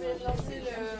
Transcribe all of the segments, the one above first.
vais lancer le.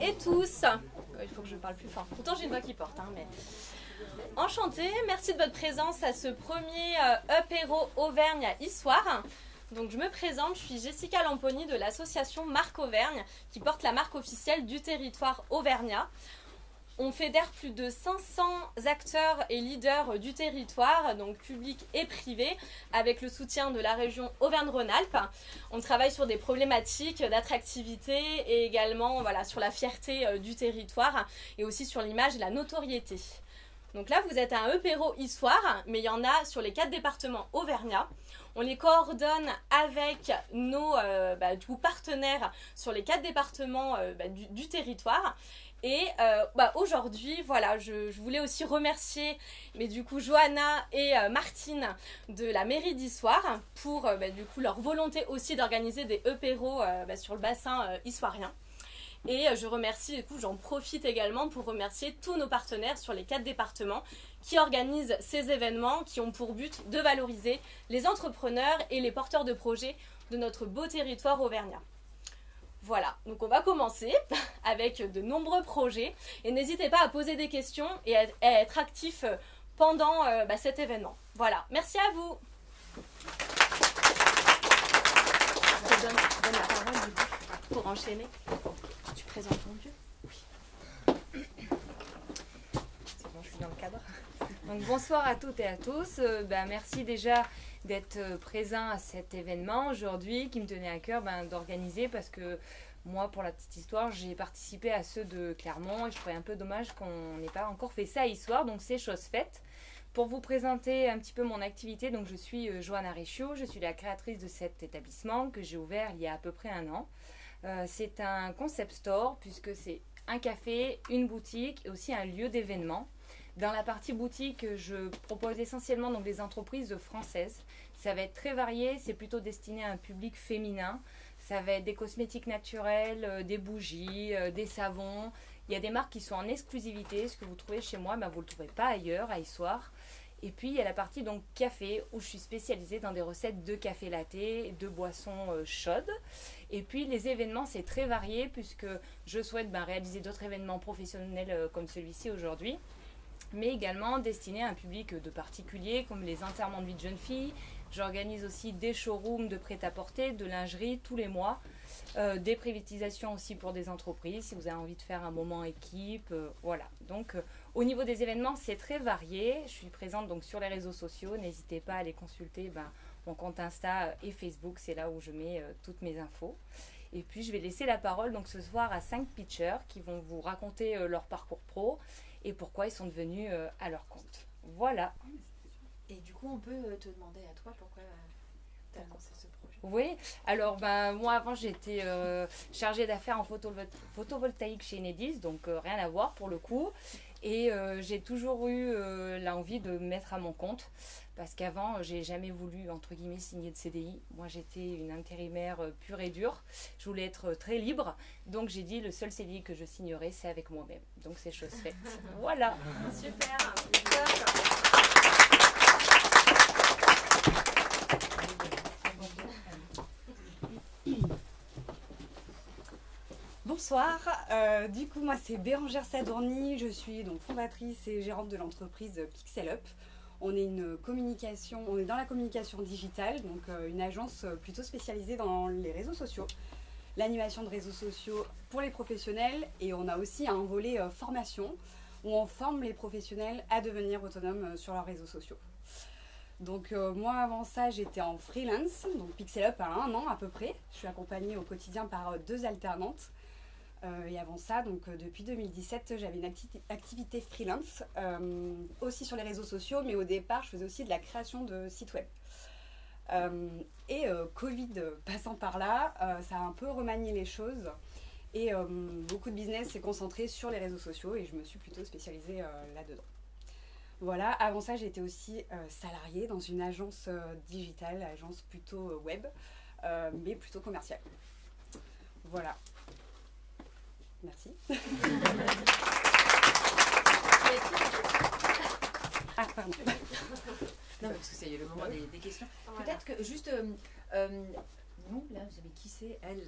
Et tous, il faut que je parle plus fort, pourtant j'ai une voix qui porte, hein, mais... Enchantée, merci de votre présence à ce premier apéro Auvergne à Issoire. Donc je me présente, je suis Jessica Lamponi de l'association Marque Auvergne qui porte la marque officielle du territoire auvergnat. On fédère plus de 500 acteurs et leaders du territoire, donc publics et privés, avec le soutien de la région Auvergne-Rhône-Alpes. On travaille sur des problématiques d'attractivité et également sur la fierté du territoire et aussi sur l'image et la notoriété. Donc là, vous êtes à un apéro Issoire, mais il y en a sur les 4 départements auvergnats. On les coordonne avec nos partenaires sur les 4 départements du territoire. Et aujourd'hui, voilà, je voulais aussi remercier Johanna et Martine de la mairie d'Issoire pour leur volonté aussi d'organiser des apéros sur le bassin issoirien. Et je remercie, j'en profite également pour remercier tous nos partenaires sur les 4 départements qui organisent ces événements qui ont pour but de valoriser les entrepreneurs et les porteurs de projets de notre beau territoire auvergnat. Voilà, donc on va commencer avec de nombreux projets et n'hésitez pas à poser des questions et à être actifs pendant cet événement. Voilà, merci à vous. Je te donne la parole du coup pour enchaîner. Tu présentes ton Dieu? Oui. C'est bon, je suis dans le cadre. Donc bonsoir à toutes et à tous. Merci déjà d'être présent à cet événement aujourd'hui qui me tenait à cœur d'organiser parce que moi, pour la petite histoire, j'ai participé à ceux de Clermont et je trouvais un peu dommage qu'on n'ait pas encore fait ça à Issoire, donc c'est chose faite. Pour vous présenter un petit peu mon activité, donc je suis Johanna Richaud, je suis la créatrice de cet établissement que j'ai ouvert il y a à peu près 1 an. C'est un concept store puisque c'est un café, une boutique et aussi un lieu d'événement. Dans la partie boutique, je propose essentiellement donc des entreprises françaises. Ça va être très varié, c'est plutôt destiné à un public féminin. Ça va être des cosmétiques naturels, des bougies, des savons. Il y a des marques qui sont en exclusivité. Ce que vous trouvez chez moi, vous ne le trouvez pas ailleurs, à Issoire. Et puis, il y a la partie donc café, où je suis spécialisée dans des recettes de café latte, de boissons chaudes. Et puis, les événements, c'est très varié, puisque je souhaite réaliser d'autres événements professionnels comme celui-ci aujourd'hui, mais également destinés à un public de particuliers, comme les enterrements de vie de jeunes filles. J'organise aussi des showrooms de prêt-à-porter, de lingerie tous les mois, des privatisations aussi pour des entreprises, si vous avez envie de faire un moment équipe, voilà. Donc, au niveau des événements, c'est très varié. Je suis présente donc sur les réseaux sociaux. N'hésitez pas à aller consulter mon compte Insta et Facebook. C'est là où je mets toutes mes infos. Et puis, je vais laisser la parole donc ce soir à 5 pitchers qui vont vous raconter leur parcours pro et pourquoi ils sont devenus à leur compte. Voilà. Et du coup, on peut te demander à toi pourquoi tu as lancé ce projet? Oui, alors moi avant j'étais chargée d'affaires en photovoltaïque chez Enedis, donc rien à voir pour le coup. Et j'ai toujours eu l'envie de me mettre à mon compte parce qu'avant j'ai jamais voulu entre guillemets signer de CDI. Moi j'étais une intérimaire pure et dure, je voulais être très libre, donc j'ai dit le seul CDI que je signerai c'est avec moi-même. Donc c'est chose faite. Voilà. Super. Bonsoir, du coup moi c'est Bérangère Sadourny, je suis donc fondatrice et gérante de l'entreprise Pixel Up. On est dans la communication digitale, donc une agence plutôt spécialisée dans les réseaux sociaux, l'animation de réseaux sociaux pour les professionnels, et on a aussi un volet formation où on forme les professionnels à devenir autonomes sur leurs réseaux sociaux. Donc moi avant ça j'étais en freelance, donc Pixel Up a 1 an à peu près. Je suis accompagnée au quotidien par 2 alternantes. Et avant ça, donc depuis 2017, j'avais une activité freelance, aussi sur les réseaux sociaux, mais au départ je faisais aussi de la création de sites web. Covid passant par là, ça a un peu remanié les choses. Et beaucoup de business s'est concentré sur les réseaux sociaux et je me suis plutôt spécialisée là-dedans. Voilà, avant ça j'étais aussi salariée dans une agence digitale, agence plutôt web, mais plutôt commerciale. Voilà. Merci. Ah, pardon. Non, parce que c'est le moment des questions. Voilà. Peut-être que juste nous, là, vous savez qui c'est, elle.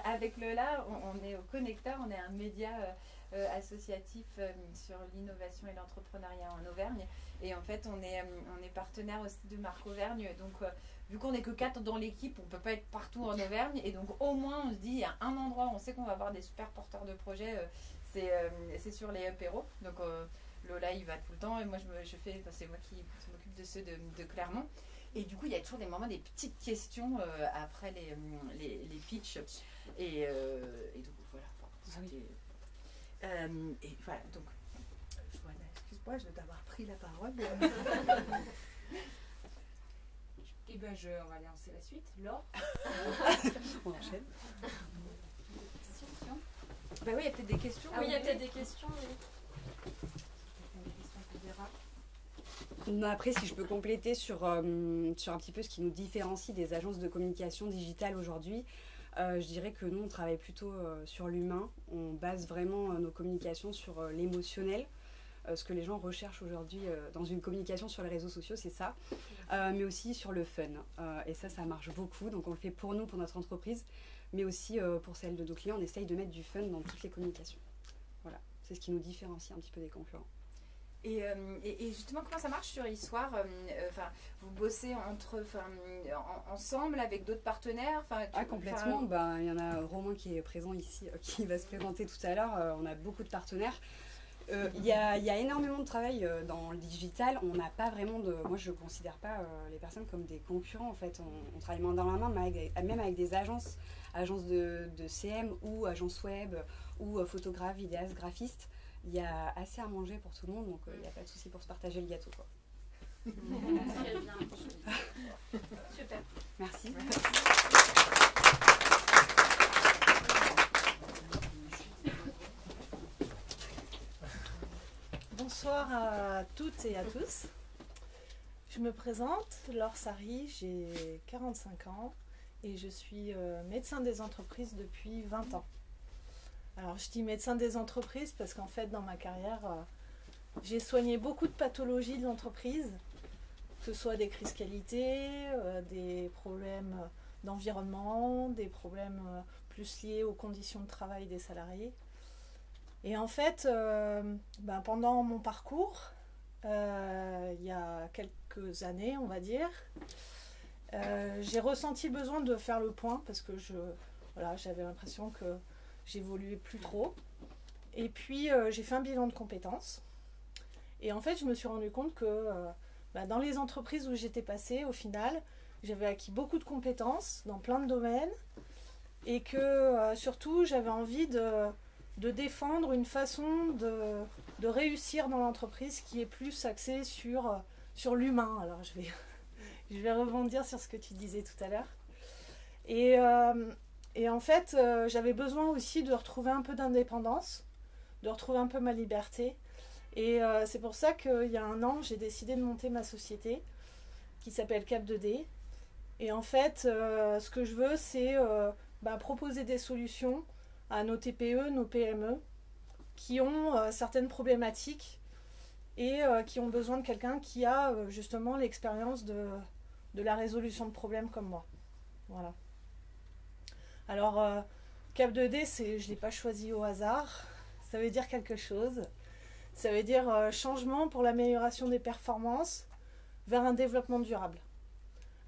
Avec Lola, on est au Connecteur, on est un média associatif sur l'innovation et l'entrepreneuriat en Auvergne. Et en fait, on est partenaire aussi de Marc Auvergne. Donc, vu qu'on n'est que 4 dans l'équipe, on ne peut pas être partout en Auvergne. Et donc, au moins, on se dit, il y a un endroit où on sait qu'on va avoir des super porteurs de projets, c'est sur les apéros. Donc, Lola, il va tout le temps. Et moi, c'est moi qui m'occupe de ceux de Clermont. Et du coup, il y a toujours des petites questions après les pitchs. Et donc, voilà. Et voilà, donc, excuse-moi, je dois t'avoir pris la parole. Et ben, on va lancer la suite. Laure. On enchaîne. Ben oui, il y a peut-être des questions. Oui, il y a peut-être des questions. Oui. Non, après, si je peux compléter sur un petit peu ce qui nous différencie des agences de communication digitale aujourd'hui, je dirais que nous, on travaille plutôt sur l'humain. On base vraiment nos communications sur l'émotionnel. Ce que les gens recherchent aujourd'hui dans une communication sur les réseaux sociaux, c'est ça. Mais aussi sur le fun. Et ça marche beaucoup. Donc, on le fait pour nous, pour notre entreprise, mais aussi pour celle de nos clients. On essaye de mettre du fun dans toutes les communications. Voilà, c'est ce qui nous différencie un petit peu des concurrents. Et justement, comment ça marche sur Histoire? Vous bossez ensemble avec d'autres partenaires? Complètement. Il y en a Romain qui est présent ici, qui va se présenter tout à l'heure. On a beaucoup de partenaires. Il y a énormément de travail dans le digital. On n'a pas vraiment moi, je ne considère pas les personnes comme des concurrents. En fait, on travaille main dans la main, même avec des agences de CM ou agences web ou photographes, vidéastes, graphistes. Il y a assez à manger pour tout le monde, donc il n'y a pas de souci pour se partager le gâteau, quoi. Très bien. Super. Merci. Bonsoir à toutes et à tous. Je me présente, Laure Sari, j'ai 45 ans et je suis médecin des entreprises depuis 20 ans. Alors je dis médecin des entreprises parce qu'en fait dans ma carrière, j'ai soigné beaucoup de pathologies de l'entreprise, que ce soit des crises qualité, des problèmes d'environnement, des problèmes plus liés aux conditions de travail des salariés. Et en fait, pendant mon parcours, il y a quelques années, on va dire, j'ai ressenti le besoin de faire le point parce que j'avais l'impression que j'évoluais plus trop. Et puis, j'ai fait un bilan de compétences. Et en fait, je me suis rendu compte que dans les entreprises où j'étais passée, au final, j'avais acquis beaucoup de compétences dans plein de domaines. Et que, surtout, j'avais envie de défendre une façon de réussir dans l'entreprise qui est plus axée sur l'humain. Alors, je vais rebondir sur ce que tu disais tout à l'heure. Et en fait, j'avais besoin aussi de retrouver un peu d'indépendance, de retrouver un peu ma liberté. Et c'est pour ça qu'il y a un an, j'ai décidé de monter ma société qui s'appelle Cap 2D. Et en fait, ce que je veux, c'est proposer des solutions à nos TPE, nos PME, qui ont certaines problématiques et qui ont besoin de quelqu'un qui a justement l'expérience de la résolution de problèmes comme moi. Voilà. Alors, Cap 2D, je ne l'ai pas choisi au hasard. Ça veut dire quelque chose. Ça veut dire changement pour l'amélioration des performances vers un développement durable.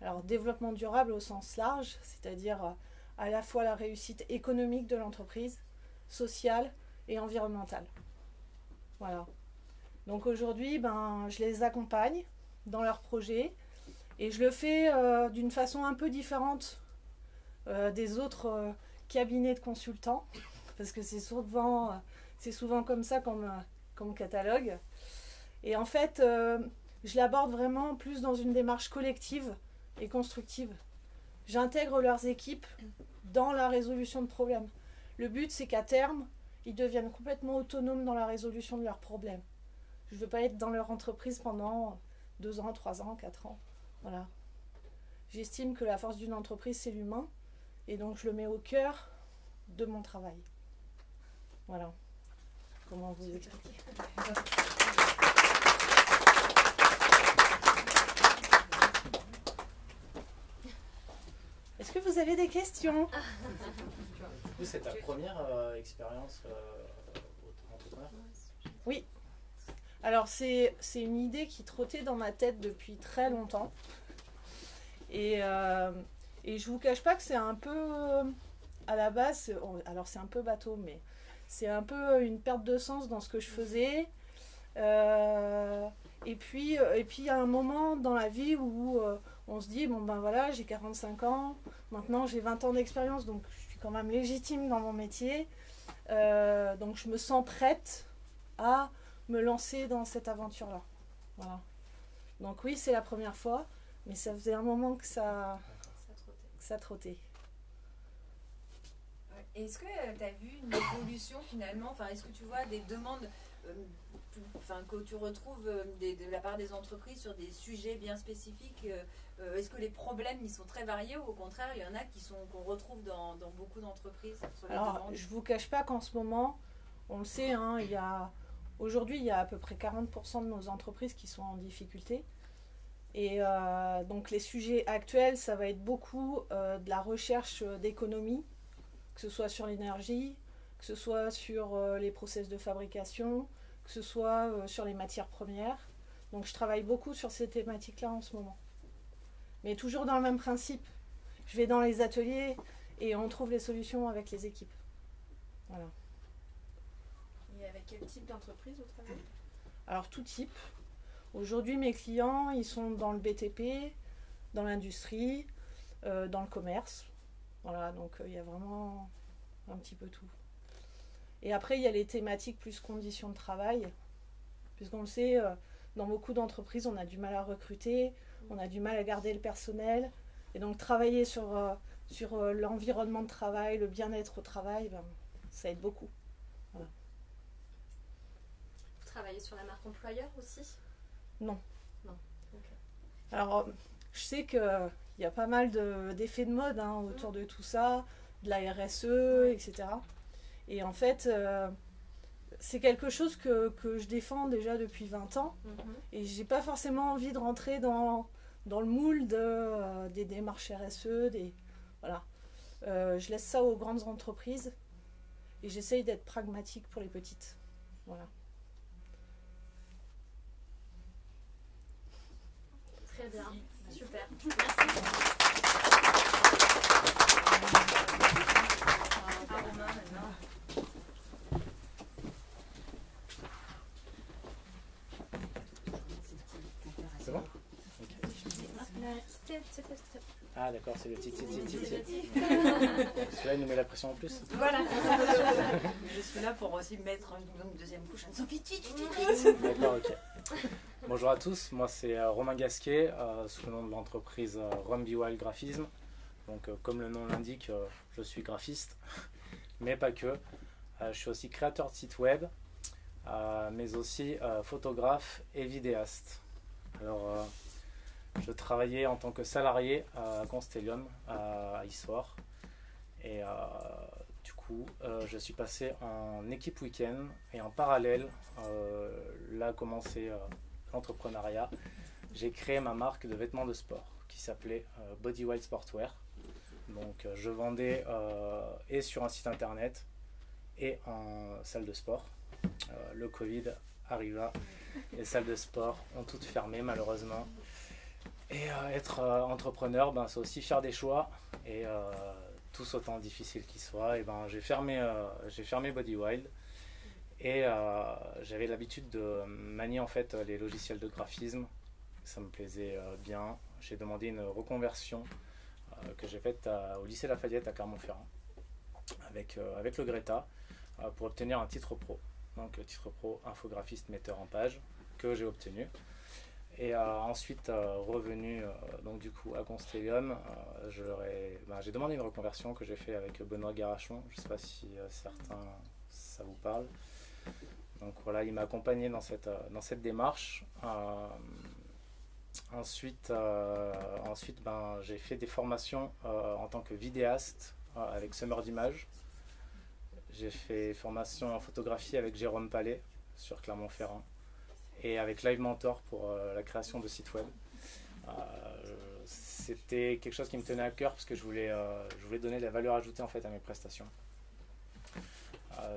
Alors, développement durable au sens large, c'est-à-dire à la fois la réussite économique de l'entreprise, sociale et environnementale. Voilà. Donc aujourd'hui, je les accompagne dans leurs projets et je le fais d'une façon un peu différente des autres cabinets de consultants, parce que c'est souvent comme ça qu'on me catalogue. Et en fait, je l'aborde vraiment plus dans une démarche collective et constructive. J'intègre leurs équipes dans la résolution de problèmes. Le but, c'est qu'à terme, ils deviennent complètement autonomes dans la résolution de leurs problèmes. Je ne veux pas être dans leur entreprise pendant 2 ans, 3 ans, 4 ans. Voilà. J'estime que la force d'une entreprise, c'est l'humain. Et donc, je le mets au cœur de mon travail. Voilà. Comment vous expliquer ? vous avez des questions. C'est ta première expérience entrepreneur? Oui. Alors c'est une idée qui trottait dans ma tête depuis très longtemps. Et je vous cache pas que c'est un peu, à la base, alors c'est un peu bateau, mais c'est un peu une perte de sens dans ce que je faisais. Et puis il y a un moment dans la vie où on se dit, bon ben voilà, j'ai 45 ans, maintenant j'ai 20 ans d'expérience, donc je suis quand même légitime dans mon métier. Donc je me sens prête à me lancer dans cette aventure-là. Voilà. Donc oui, c'est la première fois, mais ça faisait un moment que ça trottait. Est-ce que tu as vu une évolution finalement, enfin, est-ce que tu vois des demandes que tu retrouves de la part des entreprises sur des sujets bien spécifiques? Est-ce que les problèmes ils sont très variés ou au contraire il y en a qu'on retrouve dans beaucoup d'entreprises sur les demandes? Je ne vous cache pas qu'en ce moment, on le sait, hein, aujourd'hui il y a à peu près 40% de nos entreprises qui sont en difficulté. Et donc les sujets actuels, ça va être beaucoup de la recherche d'économie, que ce soit sur l'énergie, que ce soit sur les process de fabrication, que ce soit sur les matières premières. Donc je travaille beaucoup sur ces thématiques-là en ce moment. Mais toujours dans le même principe. Je vais dans les ateliers et on trouve les solutions avec les équipes. Voilà. Et avec quel type d'entreprise vous travaillez? Alors tout type. Aujourd'hui mes clients, ils sont dans le BTP, dans l'industrie, dans le commerce. Voilà, donc il y a vraiment un petit peu tout. Et après, il y a les thématiques plus conditions de travail. Puisqu'on le sait, dans beaucoup d'entreprises, on a du mal à recruter, on a du mal à garder le personnel. Et donc, travailler sur l'environnement de travail, le bien-être au travail, ça aide beaucoup. Voilà. Vous travaillez sur la marque employeur aussi? Non. Non. Okay. Alors, je sais qu'il y a pas mal d'effets de mode autour de tout ça, de la RSE, etc. Et en fait, c'est quelque chose que je défends déjà depuis 20 ans. Et j'ai pas forcément envie de rentrer dans le moule des démarches RSE. Voilà. Je laisse ça aux grandes entreprises et j'essaye d'être pragmatique pour les petites. Voilà. Très bien. Super. Merci. C'est bon? Ah d'accord, c'est le titi. Celui-là il nous met la pression en plus. Voilà. Je suis là pour aussi mettre une deuxième couche. Vite. D'accord, ok. Bonjour à tous, moi c'est Romain Gasquet, sous le nom de l'entreprise Rumby Wild Graphisme. Donc comme le nom l'indique, je suis graphiste, mais pas que. Je suis aussi créateur de site web, mais aussi photographe et vidéaste. Alors je travaillais en tant que salarié à Constellium, à Issoire. Et du coup, je suis passé en équipe week-end. Et en parallèle, là a commencé l'entrepreneuriat. J'ai créé ma marque de vêtements de sport qui s'appelait Body Wild Sportwear. Donc je vendais et sur un site internet et en salle de sport. Le Covid arriva. Les salles de sport ont toutes fermé malheureusement. Et être entrepreneur, c'est aussi faire des choix. Et tous autant difficile qu'ils soient, et j'ai fermé Body Wild. Et j'avais l'habitude de manier en fait les logiciels de graphisme. Ça me plaisait bien. J'ai demandé une reconversion que j'ai faite au lycée Lafayette à Clermont-Ferrand avec le Greta pour obtenir un titre pro. Donc titre pro infographiste metteur en page que j'ai obtenu. Et ensuite revenu donc du coup à Constellium, j'ai demandé une reconversion que j'ai fait avec Benoît Garachon. Je ne sais pas si certains ça vous parle. Donc voilà, il m'a accompagné dans cette démarche. Ensuite, j'ai fait des formations en tant que vidéaste avec Summer d'Images. J'ai fait formation en photographie avec Jérôme Palais sur Clermont-Ferrand et avec Live Mentor pour la création de sites web. c'était quelque chose qui me tenait à cœur parce que je voulais donner de la valeur ajoutée en fait à mes prestations.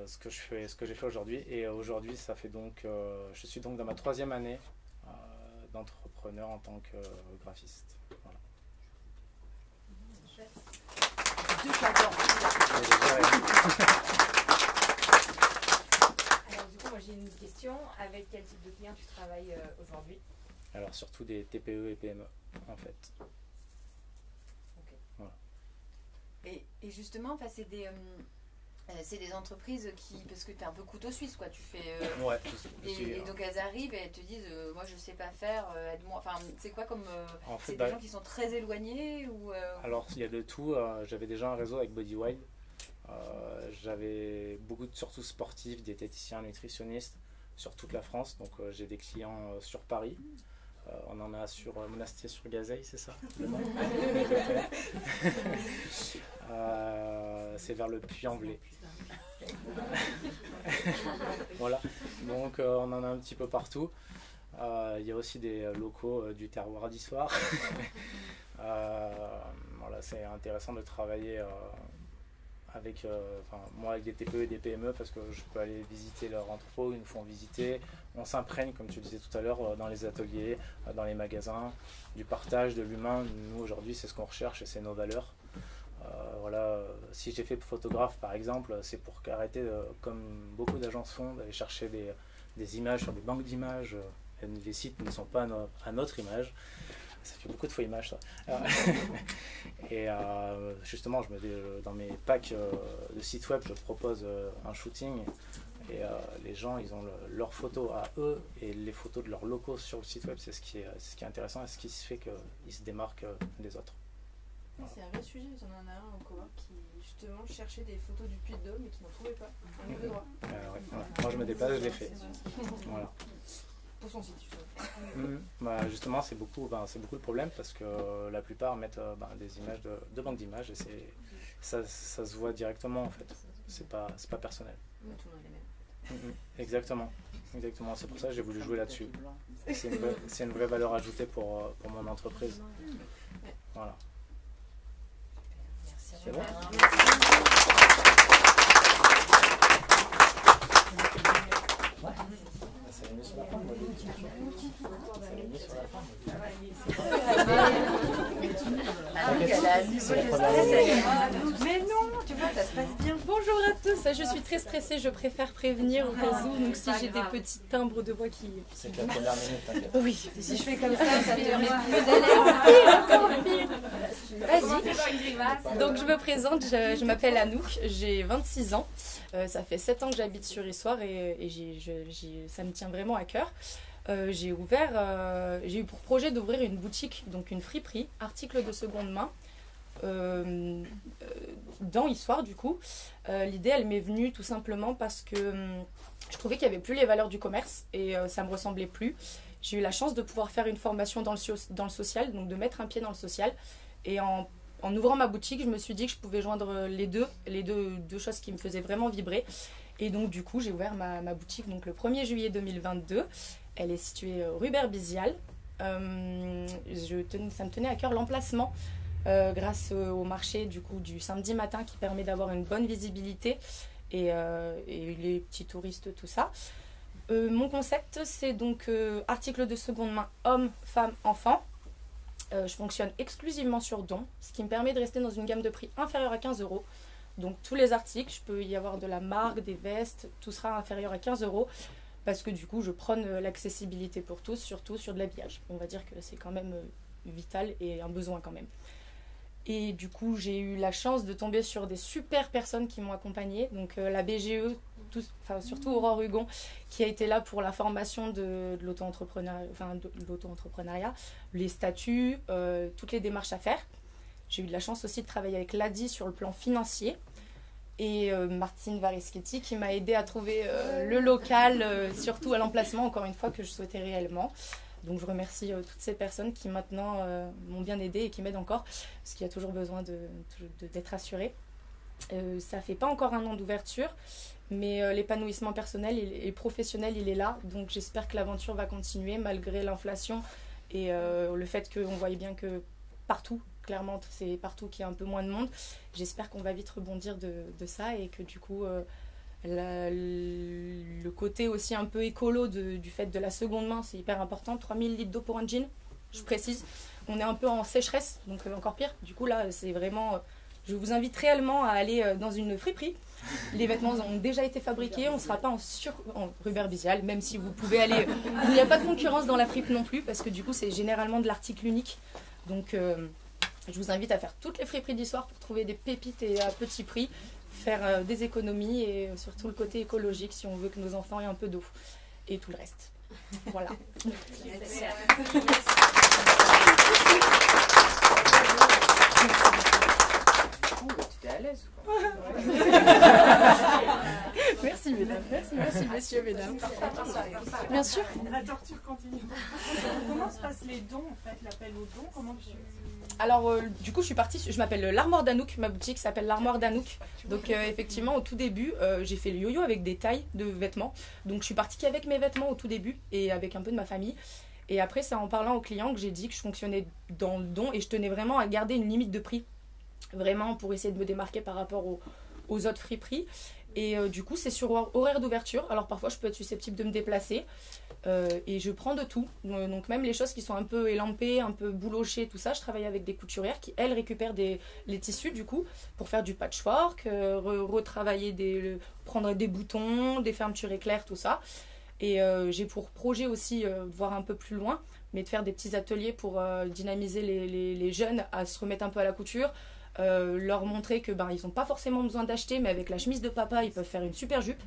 Ce que j'ai fait aujourd'hui. Et aujourd'hui, ça fait donc, je suis donc dans ma 3e année d'entrepreneur en tant que graphiste. Voilà. Alors du coup, moi j'ai une question. Avec quel type de clients tu travailles aujourd'hui? Alors surtout des TPE et PME en fait. Ok. Voilà. Et justement, c'est des entreprises qui, parce que tu es un peu couteau suisse, quoi. Tu fais. Ouais. Et donc elles arrivent et elles te disent, moi je sais pas faire, aide-moi. Enfin, c'est quoi comme. En fait, c'est des gens qui sont très éloignés ou. Alors il y a de tout. J'avais déjà un réseau avec Body Wild. J'avais beaucoup de surtout sportifs, diététiciens, nutritionnistes sur toute la France. Donc j'ai des clients sur Paris. On en a sur Monastier-sur-Gazeille, c'est ça le nom? C'est vers le Puy-en-Velay. Voilà, donc on en a un petit peu partout. Il y a aussi des locaux du terroir d'Issoire. Voilà, c'est intéressant de travailler avec, moi avec des TPE et des PME parce que je peux aller visiter leur entrepôt, ils nous font visiter, on s'imprègne comme tu disais tout à l'heure dans les ateliers, dans les magasins, du partage, de l'humain. Nous aujourd'hui c'est ce qu'on recherche et c'est nos valeurs. Voilà, si j'ai fait photographe par exemple, c'est pour qu'arrêter, comme beaucoup d'agences font, d'aller chercher des images sur des banques d'images. Les sites ne sont pas à notre image. Ça fait beaucoup de faux images, ça. Et justement, dans mes packs de sites web, je propose un shooting. Et les gens, ils ont leurs photos à eux et les photos de leurs locaux sur le site web. C'est ce qui est intéressant et ce qui fait qu'ils se démarquent des autres. Voilà. C'est un vrai sujet. On en a un en commun qui justement cherchait des photos du Puy-de-Dôme et qui n'en trouvait pas. On est de droit. Ouais, voilà. Moi, je me déplace, je l'ai fait. Voilà. Pour son site, bah, justement, c'est beaucoup le problème parce que la plupart mettent des images de banques d'images et ça se voit directement en fait. C'est pas personnel. Tout le monde est les mêmes. Exactement. C'est pour ça que j'ai voulu jouer là-dessus. C'est une vraie valeur ajoutée pour mon entreprise. Voilà. Merci. C'est bon? Ouais. Ça l'a mis sur la fin, moi, ça l'a mis sur la fin. Mais non, tu vois, ça se passe bien. Bonjour à tous, je suis très stressée, je préfère prévenir au cas où, donc si j'ai des petits timbres de voix qui... C'est que la première minute, t'inquiète. Oui. Si je fais comme ça te met plus Vas-y. Donc je me présente, je m'appelle Anouk, j'ai 26 ans. Ça fait 7 ans que j'habite sur Issoire et ça me tient vraiment à cœur. J'ai eu pour projet d'ouvrir une boutique, donc une friperie, articles de seconde main, dans Issoire du coup. L'idée elle m'est venue tout simplement parce que je trouvais qu'il n'y avait plus les valeurs du commerce et ça me ressemblait plus. J'ai eu la chance de pouvoir faire une formation dans le social, donc de mettre un pied dans le social. Et en ouvrant ma boutique, je me suis dit que je pouvais joindre les deux choses qui me faisaient vraiment vibrer. Et donc du coup, j'ai ouvert ma boutique donc, le 1er juillet 2022. Elle est située rue Berbizial. Ça me tenait à cœur l'emplacement grâce au marché du samedi matin qui permet d'avoir une bonne visibilité et les petits touristes, tout ça. Mon concept, c'est donc articles de seconde main, hommes, femmes, enfants. Je fonctionne exclusivement sur don, ce qui me permet de rester dans une gamme de prix inférieure à 15 €. Donc tous les articles, je peux y avoir de la marque, des vestes, tout sera inférieur à 15 € parce que du coup je prône l'accessibilité pour tous, surtout sur de l'habillage. On va dire que c'est quand même vital et un besoin quand même. Et du coup j'ai eu la chance de tomber sur des super personnes qui m'ont accompagnée, donc la BGE, surtout Aurore Hugon qui a été là pour la formation de l'auto-entrepreneuriat, les statuts, toutes les démarches à faire. J'ai eu de la chance aussi de travailler avec l'ADI sur le plan financier et Martine Varischetti qui m'a aidé à trouver le local, surtout à l'emplacement encore une fois que je souhaitais réellement. Donc je remercie toutes ces personnes qui maintenant m'ont bien aidée et qui m'aident encore parce qu'il y a toujours besoin d'être assuré. Ça ne fait pas encore un an d'ouverture, mais l'épanouissement personnel et professionnel il est là, donc j'espère que l'aventure va continuer malgré l'inflation et le fait qu'on voit bien que partout. Clairement, c'est partout qu'il y a un peu moins de monde. J'espère qu'on va vite rebondir de ça et que du coup, le côté aussi un peu écolo du fait de la seconde main, c'est hyper important. 3000 litres d'eau pour un jean, je précise. On est un peu en sécheresse, donc encore pire. Du coup, là, c'est vraiment... je vous invite réellement à aller dans une friperie. Les vêtements ont déjà été fabriqués, on ne sera pas en Rubert Bizial, même si vous pouvez aller... Il n'y a pas de concurrence dans la fripe non plus, parce que du coup, c'est généralement de l'article unique. Donc... je vous invite à faire toutes les friperies d'histoire pour trouver des pépites et à petit prix, faire des économies et surtout le côté écologique si on veut que nos enfants aient un peu d'eau et tout le reste. Voilà. Merci. Tu es à l'aise ou pas? Merci mesdames, merci messieurs, mesdames. Bien sûr. La torture continue. Comment se passent les dons en fait, l'appel aux dons? Comment tu... Alors du coup je suis partie, je m'appelle l'Armoire d'Anouk, ma boutique s'appelle l'Armoire d'Anouk. Donc effectivement au tout début j'ai fait le yo-yo avec des tailles de vêtements. Donc je suis partie qu'avec mes vêtements au tout début et avec un peu de ma famille. Et après c'est en parlant aux clients que j'ai dit que je fonctionnais dans le don et je tenais vraiment à garder une limite de prix. Vraiment pour essayer de me démarquer par rapport aux autres friperies. Et du coup c'est sur horaire d'ouverture. Alors parfois je peux être susceptible de me déplacer. Et je prends de tout, donc même les choses qui sont un peu élampées, un peu boulochées, tout ça, je travaille avec des couturières qui elles récupèrent les tissus du coup pour faire du patchwork, retravailler prendre des boutons, des fermetures éclairs, tout ça. Et j'ai pour projet aussi voir un peu plus loin, mais de faire des petits ateliers pour dynamiser les jeunes à se remettre un peu à la couture. Leur montrer que ils n'ont pas forcément besoin d'acheter, mais avec la chemise de papa ils peuvent faire une super jupe,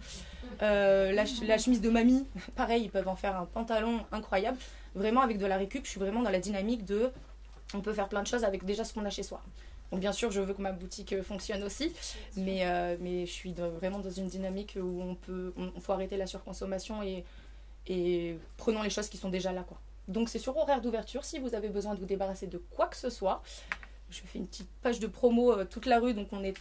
la chemise de mamie pareil, ils peuvent en faire un pantalon incroyable. Vraiment avec de la récup, je suis vraiment dans la dynamique de on peut faire plein de choses avec déjà ce qu'on a chez soi. Donc bien sûr je veux que ma boutique fonctionne aussi, mais je suis vraiment dans une dynamique où on faut arrêter la surconsommation et prenons les choses qui sont déjà là quoi. Donc c'est sur horaire d'ouverture, si vous avez besoin de vous débarrasser de quoi que ce soit. Je fais une petite page de promo toute la rue, donc on est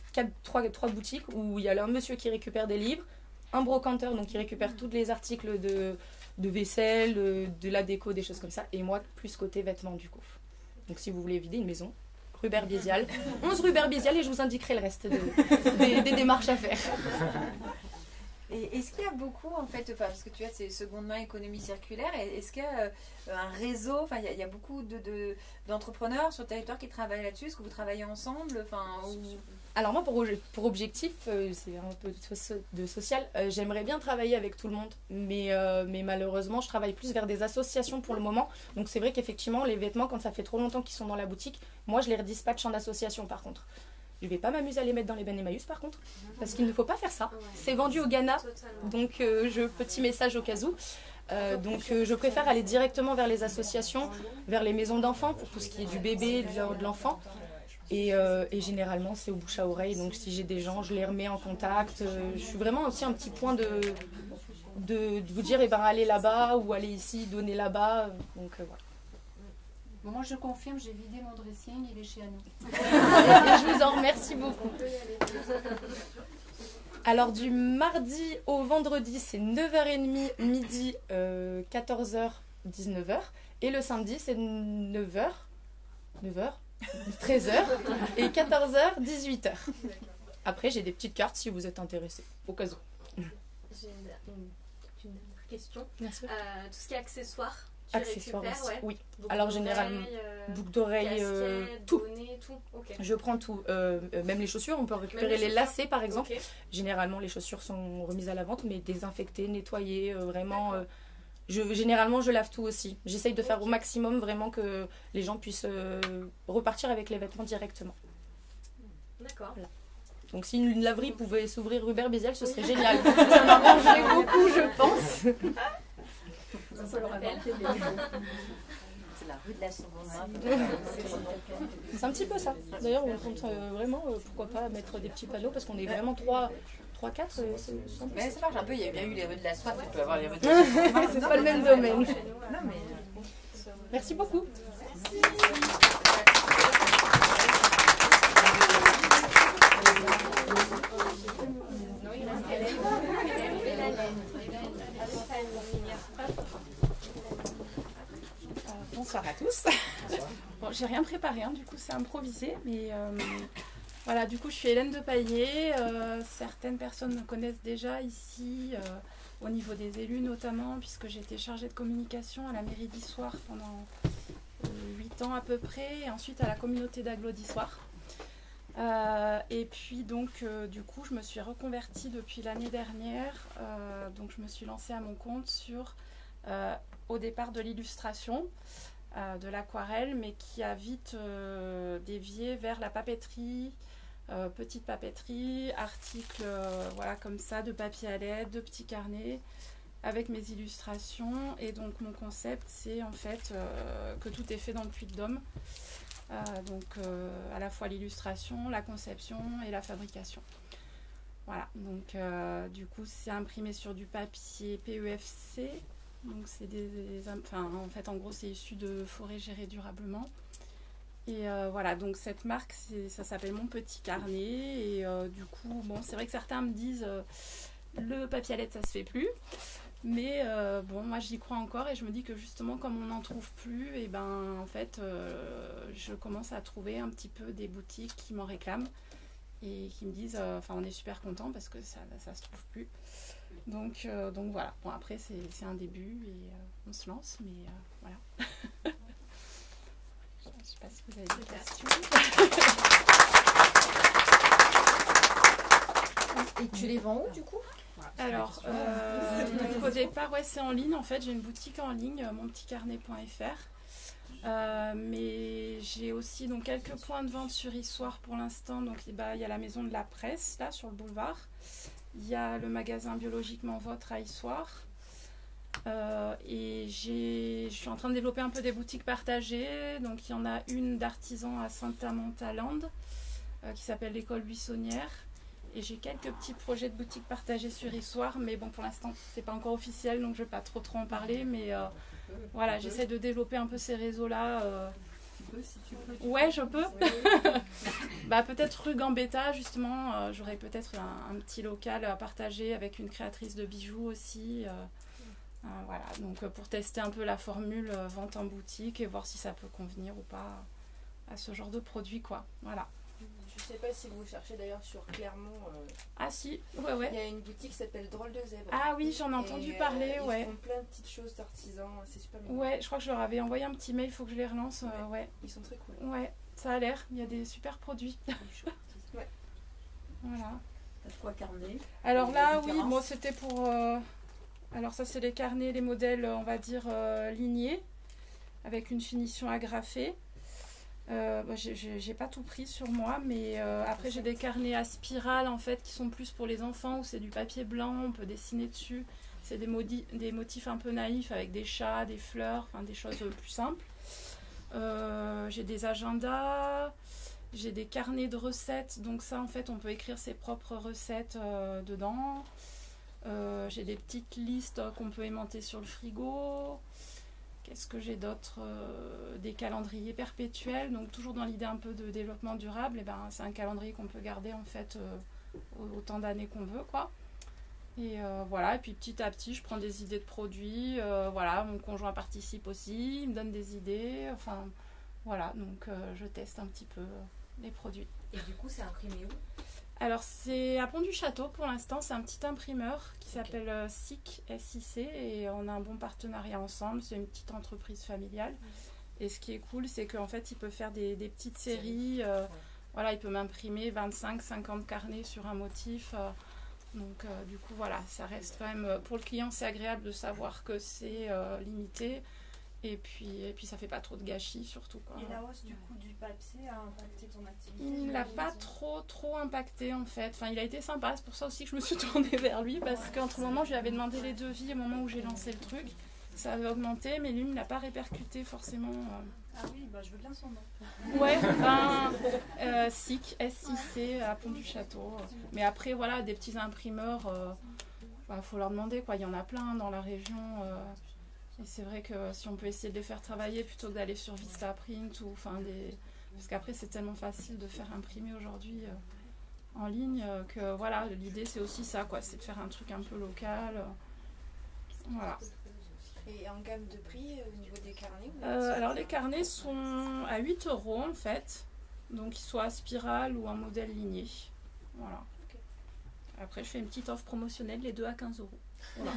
trois boutiques où il y a un monsieur qui récupère des livres, un brocanteur donc qui récupère tous les articles de vaisselle, de la déco, des choses comme ça, et moi plus côté vêtements du coup. Donc si vous voulez vider une maison, Rubert Bizial, 11 Rubert Bizial et je vous indiquerai le reste des démarches à faire. Et est-ce qu'il y a beaucoup, en fait, parce que tu as ces seconde main économie circulaire, est-ce qu'il y a un réseau, il y a beaucoup d'entrepreneurs sur le territoire qui travaillent là-dessus? Est-ce que vous travaillez ensemble Alors moi, pour objectif, c'est un peu de social, j'aimerais bien travailler avec tout le monde, mais malheureusement, je travaille plus vers des associations pour le moment. Donc c'est vrai qu'effectivement, les vêtements, quand ça fait trop longtemps qu'ils sont dans la boutique, moi je les redispatche en association par contre. Je ne vais pas m'amuser à les mettre dans les bennes Emmaüs par contre, parce qu'il ne faut pas faire ça. C'est vendu au Ghana, donc petit message au cas où. Donc je préfère aller directement vers les associations, vers les maisons d'enfants, pour tout ce qui est du bébé, de l'enfant. Et généralement c'est au bouche à oreille, donc si j'ai des gens, je les remets en contact. Je suis vraiment aussi un petit point de vous dire, allez là-bas ou allez ici, donnez là-bas. Donc voilà. Bon, moi je confirme, j'ai vidé mon dressing, il est chez Anouk. Je vous en remercie beaucoup. Alors du mardi au vendredi c'est 9h30, midi, 14h, 19h. Et le samedi c'est 9h, 13h et 14h, 18h. Après j'ai des petites cartes si vous êtes intéressés, au cas où. J'ai une question. Bien sûr. Tout ce qui est accessoires. Accessoires aussi, ouais. Oui. Boucle Alors généralement, boucle d'oreilles, tout. Bonnet, tout. Okay. Je prends tout. Même les chaussures, on peut récupérer les lacets par exemple. Okay. Généralement, les chaussures sont remises à la vente, mais désinfectées, nettoyées, vraiment. Généralement, je lave tout aussi. J'essaye de faire au maximum vraiment que les gens puissent repartir avec les vêtements directement. D'accord. Voilà. Donc si une laverie pouvait s'ouvrir Rubert Bizial, ce serait génial. Ça m'arrangerait beaucoup, je pense. C'est la rue de la seconde main. C'est un petit peu ça. D'ailleurs, on compte vraiment, pourquoi pas, mettre des petits panneaux parce qu'on est vraiment 3-4. Mais ça marche un peu, il y a bien eu les rues de la soif, on peut avoir les rues de la soif. C'est pas le même domaine. Merci beaucoup. Bonsoir à tous. Bon, j'ai rien préparé, hein, du coup c'est improvisé, mais voilà, du coup je suis Hélène de Paillet. Certaines personnes me connaissent déjà ici, au niveau des élus notamment, puisque j'étais chargée de communication à la mairie d'Issoire pendant 8 ans à peu près, et ensuite à la communauté d'agglo d'Issoire. Et puis donc du coup je me suis reconvertie depuis l'année dernière, donc je me suis lancée à mon compte sur au départ de l'illustration, de l'aquarelle, mais qui a vite dévié vers la papeterie, petite papeterie, articles voilà, comme ça, de papier à lettres, de petits carnets avec mes illustrations. Et donc mon concept c'est en fait que tout est fait dans le Puy-de-Dôme, donc à la fois l'illustration, la conception et la fabrication. Voilà, donc du coup c'est imprimé sur du papier PEFC. Donc c'est en fait en gros c'est issu de forêts gérées durablement. Et voilà, donc cette marque ça s'appelle Mon Petit Carnet. Et du coup bon, c'est vrai que certains me disent le papier à lettres ça se fait plus, mais bon moi j'y crois encore et je me dis que justement comme on n'en trouve plus, et ben en fait je commence à trouver un petit peu des boutiques qui m'en réclament et qui me disent enfin on est super content parce que ça se trouve plus. Donc voilà, bon après c'est un début et on se lance, mais voilà. Je ne sais pas si vous avez des questions. Et tu les vends où du coup? Alors, donc, au départ, ouais, c'est en ligne en fait, j'ai une boutique en ligne, monpetitcarnet.fr. Mais j'ai aussi donc, quelques points de vente sur Issoire pour l'instant. Donc il y a la maison de la presse là sur le boulevard. Il y a le magasin Biologiquement Vôtre à Issoire. Et je suis en train de développer un peu des boutiques partagées. Donc il y en a une d'artisans à Saint-Amand-à-Lande qui s'appelle l'école buissonnière. Et j'ai quelques petits projets de boutiques partagées sur Issoire. Mais bon, pour l'instant, c'est pas encore officiel, donc je vais pas trop en parler. Mais voilà, j'essaie de développer un peu ces réseaux-là. Si tu peux, ouais, je peux. Bah, peut-être rue Gambetta, justement. J'aurais peut-être un petit local à partager avec une créatrice de bijoux aussi. Voilà, donc pour tester un peu la formule vente en boutique et voir si ça peut convenir ou pas à ce genre de produit, quoi. Voilà. Je sais pas si vous cherchez d'ailleurs sur Clermont. Ah si, ouais. Il y a une boutique qui s'appelle Drôle de Zèbre. Ah oui, j'en ai entendu parler, ouais. Ils font plein de petites choses d'artisans, c'est super mignon. Ouais, je crois que je leur avais envoyé un petit mail, il faut que je les relance. Ouais. Ils sont très cool. Ouais, ça a l'air, il y a des super produits. Ouais. Voilà. T'as quoi carnet? Alors là, oui, moi c'était pour... Alors ça c'est les carnets, les modèles, on va dire, lignés, avec une finition agrafée. J'ai pas tout pris sur moi, mais après j'ai des carnets à spirale en fait qui sont plus pour les enfants, où c'est du papier blanc, on peut dessiner dessus. C'est des motifs un peu naïfs avec des chats, des fleurs, enfin des choses plus simples. J'ai des agendas, j'ai des carnets de recettes, donc ça en fait on peut écrire ses propres recettes dedans. J'ai des petites listes qu'on peut aimanter sur le frigo. Qu'est-ce que j'ai d'autre? Des calendriers perpétuels, donc toujours dans l'idée un peu de développement durable. Et ben, c'est un calendrier qu'on peut garder en fait autant d'années qu'on veut, quoi. Et voilà, et puis petit à petit je prends des idées de produits, voilà, mon conjoint participe aussi, il me donne des idées, enfin voilà, donc je teste un petit peu les produits. Et du coup c'est imprimé où? Alors c'est à Pont-du-Château pour l'instant, c'est un petit imprimeur qui s'appelle SIC, SIC, et on a un bon partenariat ensemble, c'est une petite entreprise familiale. Et ce qui est cool, c'est qu'en fait il peut faire des petites séries, voilà, il peut m'imprimer 25-50 carnets sur un motif, donc du coup voilà, ça reste quand même, pour le client c'est agréable de savoir que c'est limité. Et puis ça fait pas trop de gâchis surtout, quoi. Et la hausse du coût du papier a impacté ton activité? Il l'a pas trop impacté en fait. Enfin, il a été sympa, c'est pour ça aussi que je me suis tournée vers lui, parce qu'entre le moment je lui avais demandé les devis au moment où j'ai lancé le truc. Ça avait augmenté, mais lui il l'a pas répercuté forcément. Ah oui, bah je veux bien son nom. Ouais, SIC, SIC à Pont-du-Château. Mais après voilà, des petits imprimeurs, faut leur demander, quoi. Il y en a plein dans la région. Et c'est vrai que si on peut essayer de les faire travailler plutôt que d'aller sur Vistaprint ou parce qu'après c'est tellement facile de faire imprimer aujourd'hui en ligne que voilà, l'idée c'est aussi ça, quoi, c'est de faire un truc un peu local. Voilà. Et en gamme de prix, au niveau des carnets Alors les carnets sont à 8 € en fait, donc ils soient à spirale ou en modèle ligné. Voilà. Ok. Après je fais une petite offre promotionnelle, les deux à 15 €. Voilà.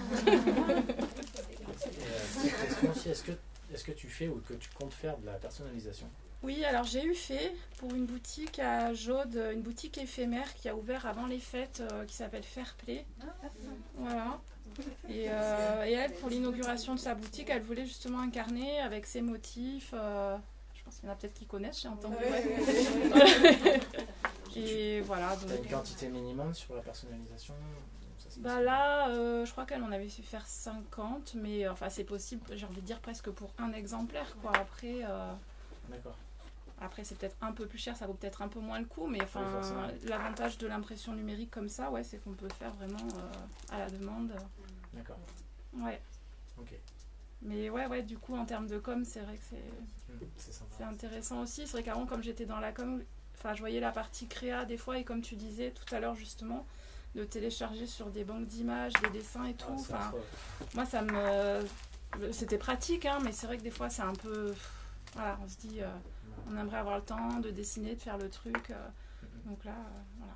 Est-ce que tu fais ou que tu comptes faire de la personnalisation? Oui, alors j'ai eu fait pour une boutique à Jaude, une boutique éphémère qui a ouvert avant les fêtes, qui s'appelle Fairplay. Voilà. Et elle, pour l'inauguration de sa boutique, elle voulait justement un carnet avec ses motifs. Je pense qu'il y en a peut-être qui connaissent, j'ai entendu. Et voilà. Tu as une quantité minimum sur la personnalisation? Bah là, je crois qu'elle en avait fait faire 50, mais enfin c'est possible, j'ai envie de dire presque pour un exemplaire, quoi. Après, D'accord. Après c'est peut-être un peu plus cher, ça vaut peut-être un peu moins le coup, mais enfin Oui, l'avantage de l'impression numérique comme ça, ouais, c'est qu'on peut faire vraiment à la demande. D'accord. Ouais. Ok. Mais ouais, du coup en termes de com, c'est vrai que c'est intéressant aussi. C'est vrai qu'avant, comme j'étais dans la com, enfin je voyais la partie créa des fois, et comme tu disais tout à l'heure justement, de télécharger sur des banques d'images, des dessins et tout. Enfin, moi, ça me... C'était pratique, hein, mais c'est vrai que des fois, c'est un peu... Voilà, on se dit, on aimerait avoir le temps de dessiner, de faire le truc. Donc là, voilà.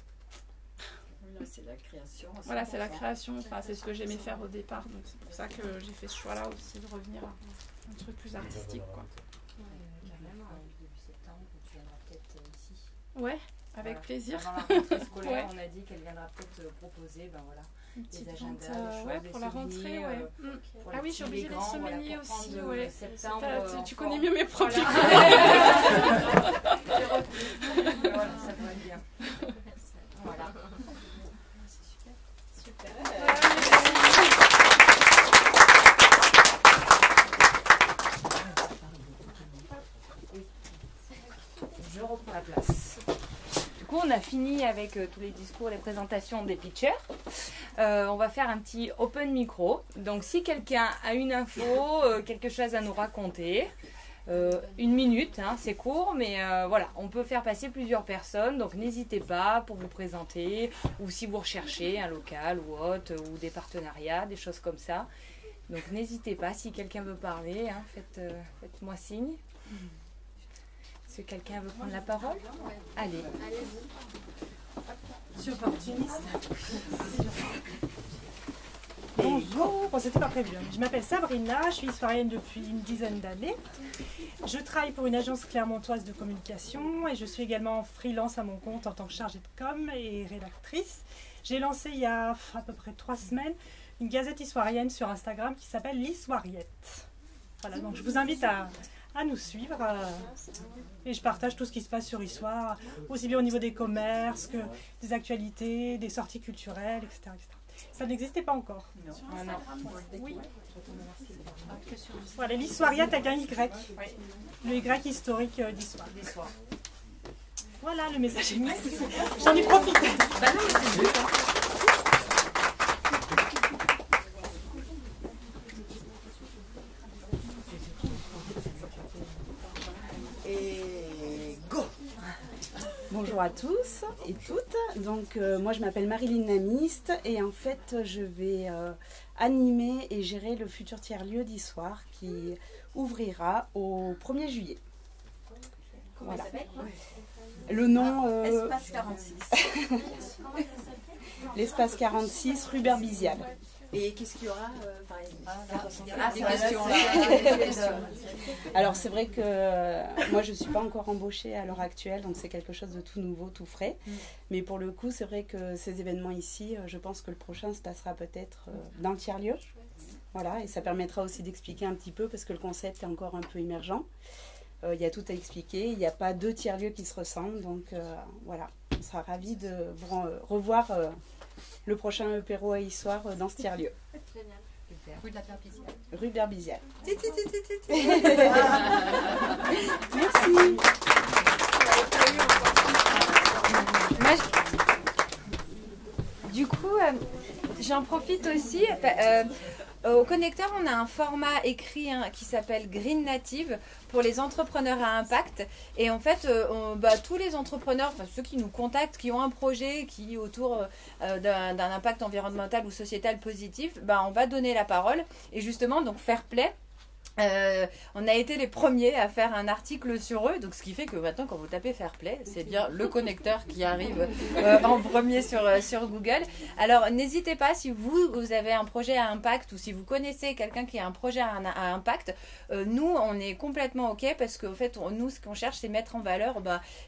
Là, c'est la création. Voilà, c'est la création. Enfin, c'est ce que j'aimais faire au départ. Donc c'est pour ça que j'ai fait ce choix-là aussi, de revenir à un truc plus artistique, quoi. Carrément, début septembre, tu viendras peut-être ici. Ouais. Avec plaisir. Pendant la rentrée scolaire, Ouais. on a dit qu'elle viendra peut-être proposer voilà, des agendas, ventes, pour la rentrée, ouais. Pour Ah oui, j'ai oublié les sommeliers aussi, ouais. Septembre, tu connais mieux mes produits. Voilà, ça va être bien. Voilà. C'est super. Je reprends la place. Du coup, on a fini avec tous les discours, les présentations des pitchers. On va faire un petit open micro. Donc, si quelqu'un a une info, quelque chose à nous raconter, 1 minute, hein, c'est court, mais voilà, on peut faire passer plusieurs personnes. Donc, n'hésitez pas pour vous présenter, ou si vous recherchez un local ou autre, ou des partenariats, des choses comme ça. Donc, n'hésitez pas, si quelqu'un veut parler, hein, faites-moi signe. Est-ce que quelqu'un veut prendre la parole? Allez. Je suis opportuniste. Bonjour, bon, c'était pas prévu. Je m'appelle Sabrina, je suis historienne depuis une dizaine d'années. Je travaille pour une agence clermontoise de communication et je suis également freelance à mon compte en tant que chargée de com et rédactrice. J'ai lancé il y a à peu près 3 semaines une gazette historienne sur Instagram qui s'appelle l'Historiette. Voilà, donc je vous invite à nous suivre et je partage tout ce qui se passe sur Histoire, aussi bien au niveau des commerces que des actualités, des sorties culturelles, etc. etc. Ça n'existait pas encore. Non. Oui. Voilà, l'Historiette avec un Y. Le Y historique d'Histoire. Voilà, le message est mis. J'en ai profité. Bah non, mais c'est juste, hein. Bonjour à tous et toutes. Donc moi je m'appelle Marilyn Namiste et en fait je vais animer et gérer le futur tiers-lieu d'Histoire qui ouvrira au 1er juillet. Comment ça s'appelle? Le nom... Espace 46. L'espace 46, rue Berbizial. Et qu'est-ce qu'il y aura des questions Alors c'est vrai que moi je ne suis pas encore embauchée à l'heure actuelle, donc c'est quelque chose de tout nouveau, tout frais. Mais pour le coup c'est vrai que ces événements ici, je pense que le prochain se passera peut-être dans le tiers-lieu. Voilà, et ça permettra aussi d'expliquer un petit peu parce que le concept est encore un peu émergent. Il y a tout à expliquer, il n'y a pas 2 tiers-lieux qui se ressemblent, donc voilà, on sera ravis de vous revoir le prochain apéro à Histoire dans ce tiers-lieu. Génial. Rue de la Berbizial. Rue Berbizial. Merci. Du coup, j'en profite aussi. Au connecteur, on a un format écrit qui s'appelle Green Native pour les entrepreneurs à impact. Et en fait, tous les entrepreneurs, enfin ceux qui nous contactent, qui ont un projet qui est autour d'un impact environnemental ou sociétal positif, on va donner la parole. Et justement, donc Fairplay, on a été les premiers à faire un article sur eux, donc ce qui fait que maintenant quand vous tapez Fairplay, c'est bien le connecteur qui arrive en premier sur Google. Alors n'hésitez pas, si vous avez un projet à impact ou si vous connaissez quelqu'un qui a un projet à impact, nous on est complètement ok parce qu'en fait nous ce qu'on cherche c'est mettre en valeur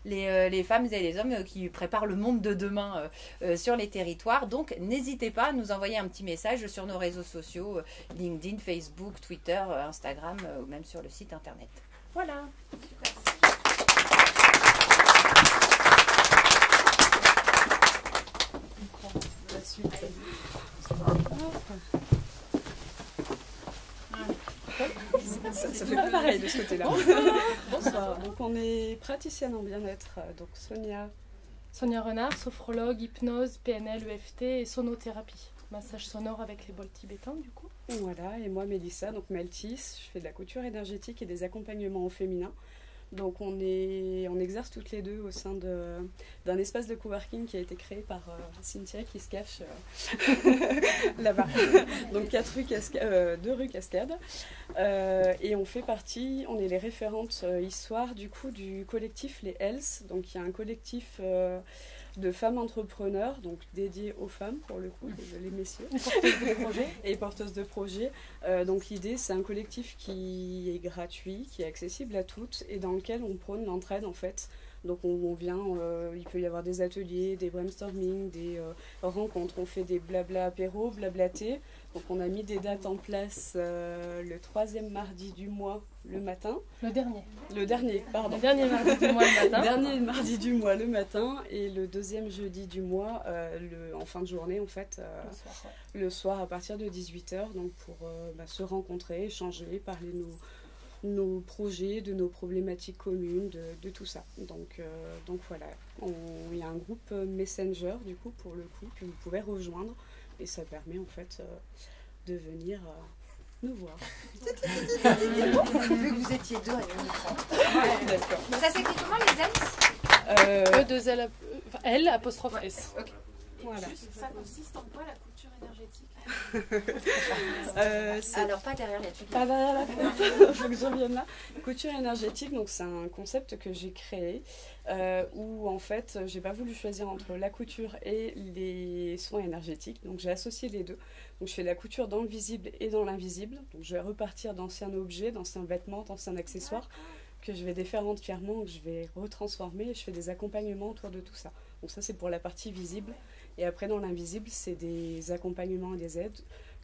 les femmes et les hommes qui préparent le monde de demain sur les territoires. Donc n'hésitez pas à nous envoyer un petit message sur nos réseaux sociaux, LinkedIn, Facebook, Twitter, Instagram, ou même sur le site internet. Voilà. La suite. Ça fait pas pareil de ce côté-là. Bonsoir. Donc on est praticienne en bien-être. Donc Sonia Renard, sophrologue, hypnose, PNL, EFT et sonothérapie. Massage sonore avec les bols tibétains du coup. Voilà, et moi Mélissa, donc Meltis, je fais de la couture énergétique et des accompagnements au féminin. Donc on exerce toutes les deux au sein d'un espace de coworking qui a été créé par Cynthia qui se cache là-bas. Donc 2 rue Cascade. Et on fait partie, on est les référentes histoire du coup du collectif Les Health. Donc il y a un collectif de femmes entrepreneurs, donc dédié aux femmes pour le coup, désolé messieurs. Et porteuses de projets. Donc l'idée c'est un collectif qui est gratuit, qui est accessible à toutes et dans lequel on prône l'entraide en fait. Donc on vient, il peut y avoir des ateliers, des brainstorming, des rencontres, on fait des blabla apéro, blabla thé. Donc on a mis des dates en place le 3e mardi du mois le matin. Le dernier, pardon. Le dernier mardi du mois le matin. Dernier mardi du mois le matin et le 2e jeudi du mois en fin de journée en fait. Le soir à partir de 18h donc pour se rencontrer, échanger, parler de nos projets, de nos problématiques communes, de tout ça. Donc voilà, il y a un groupe Messenger du coup pour le coup que vous pouvez rejoindre et ça permet en fait de venir nous voir. Vu que vous étiez deux à une D'accord. Ça s'écrit comment les L E2L, L apostrophe S. Ok. Voilà. Ça consiste en quoi la couture énergétique? Alors pas derrière la tuile. Pas derrière la tête, faut que je revienne là. Couture énergétique, donc c'est un concept que j'ai créé où en fait j'ai pas voulu choisir entre la couture et les soins énergétiques, donc j'ai associé les deux. Donc je fais la couture dans le visible et dans l'invisible, donc je vais repartir d'anciens objets, d'anciens vêtements, d'anciens accessoires que je vais défaire entièrement, que je vais retransformer et je fais des accompagnements autour de tout ça. Donc ça c'est pour la partie visible. Et après dans l'invisible, c'est des accompagnements et des aides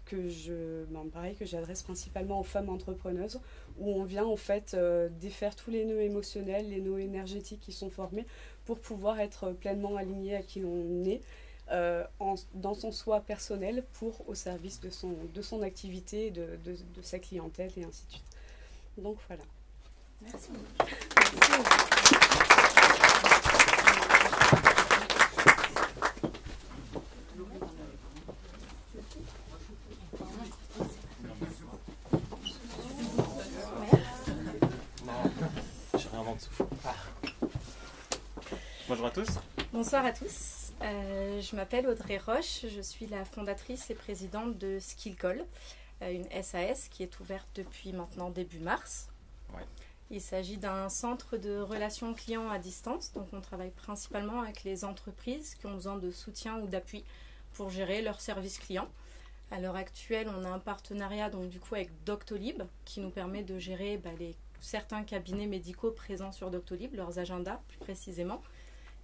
que j'adresse principalement aux femmes entrepreneuses, où on vient en fait défaire tous les nœuds émotionnels, les nœuds énergétiques qui sont formés pour pouvoir être pleinement aligné à qui l'on est dans son soi personnel au service de son activité, de sa clientèle et ainsi de suite. Donc voilà. Merci. J'ai rien en dessous. Bonjour à tous. Bonsoir à tous. Je m'appelle Audrey Roche, je suis la fondatrice et présidente de Skillcall, une SAS qui est ouverte depuis maintenant début mars. Ouais. Il s'agit d'un centre de relations clients à distance, donc on travaille principalement avec les entreprises qui ont besoin de soutien ou d'appui pour gérer leurs services clients. À l'heure actuelle, on a un partenariat donc du coup avec Doctolib qui nous permet de gérer certains cabinets médicaux présents sur Doctolib, leurs agendas plus précisément.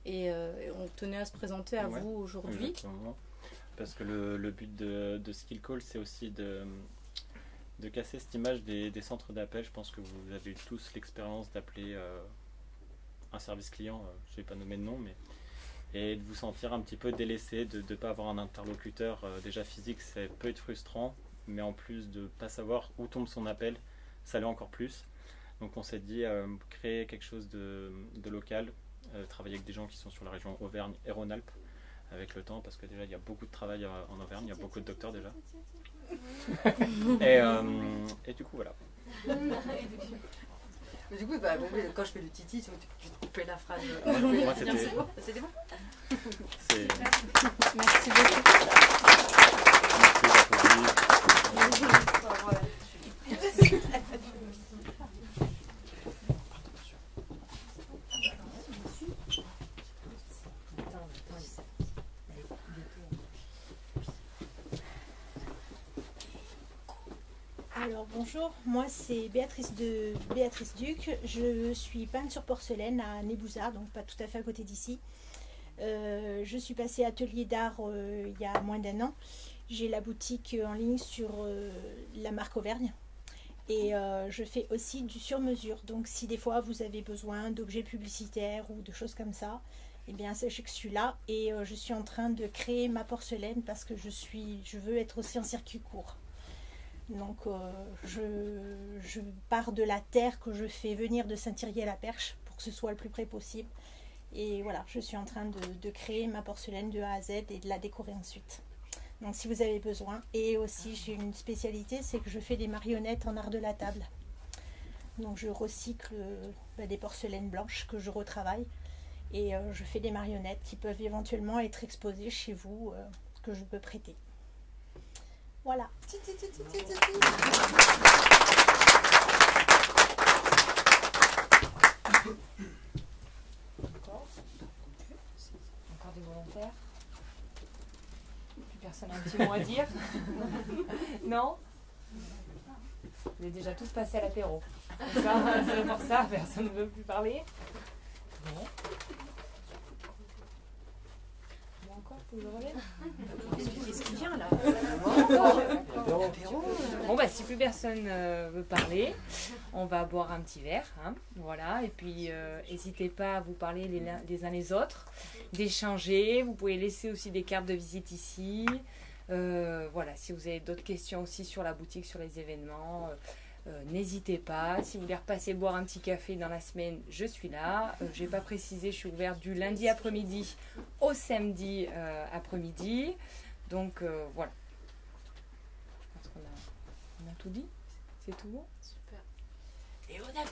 Et on tenait à se présenter à vous aujourd'hui. Exactement. Parce que le but de Skillcall, c'est aussi de casser cette image des centres d'appel. Je pense que vous avez eu tous l'expérience d'appeler un service client, je ne vais pas nommer de nom, et de vous sentir un petit peu délaissé, de ne pas avoir un interlocuteur déjà physique, ça peut être frustrant, mais en plus de ne pas savoir où tombe son appel, ça l'est encore plus. Donc on s'est dit créer quelque chose de local, travailler avec des gens qui sont sur la région Auvergne et Rhône-Alpes avec le temps, parce que déjà il y a beaucoup de travail en Auvergne, il y a beaucoup de docteurs déjà. Et du coup, voilà. Mais du coup, bah, bon, quand je fais le titi, tu vas couper la phrase. Moi, c'était bon. C'était bon. Merci beaucoup. Alors bonjour, moi c'est Béatrice Duc, je suis peintre sur porcelaine à Nébouzard, donc pas tout à fait à côté d'ici. Je suis passée atelier d'art il y a moins d'1 an. J'ai la boutique en ligne sur la marque Auvergne et je fais aussi du sur-mesure. Donc si des fois vous avez besoin d'objets publicitaires ou de choses comme ça, eh bien sachez que je suis là et je suis en train de créer ma porcelaine parce que je veux être aussi en circuit court. Donc je pars de la terre que je fais venir de Saint-Thierry-à-la-Perche pour que ce soit le plus près possible. Et voilà, je suis en train de créer ma porcelaine de A à Z et de la décorer ensuite. Donc si vous avez besoin. Et aussi j'ai une spécialité, c'est que je fais des marionnettes en art de la table. Donc je recycle des porcelaines blanches que je retravaille. Et je fais des marionnettes qui peuvent éventuellement être exposées chez vous, que je peux prêter. Voilà. Encore des volontaires? Plus personne n'a un petit mot à dire? Non? Vous êtes déjà tous passés à l'apéro. C'est pour ça, personne ne veut plus parler. Non. Encore, faut que je relève. Qu'est-ce qui vient là? Bon bah si plus personne veut parler, on va boire un petit verre, hein, voilà. Et puis n'hésitez pas à vous parler les uns les autres, d'échanger. Vous pouvez laisser aussi des cartes de visite ici. Voilà, si vous avez d'autres questions aussi sur la boutique, sur les événements. N'hésitez pas. Si vous voulez repasser boire un petit café dans la semaine, je suis là. Je n'ai pas précisé, je suis ouverte du lundi après-midi au samedi après-midi. Donc voilà. Je pense qu'on a tout dit. C'est tout bon? Super. Et on a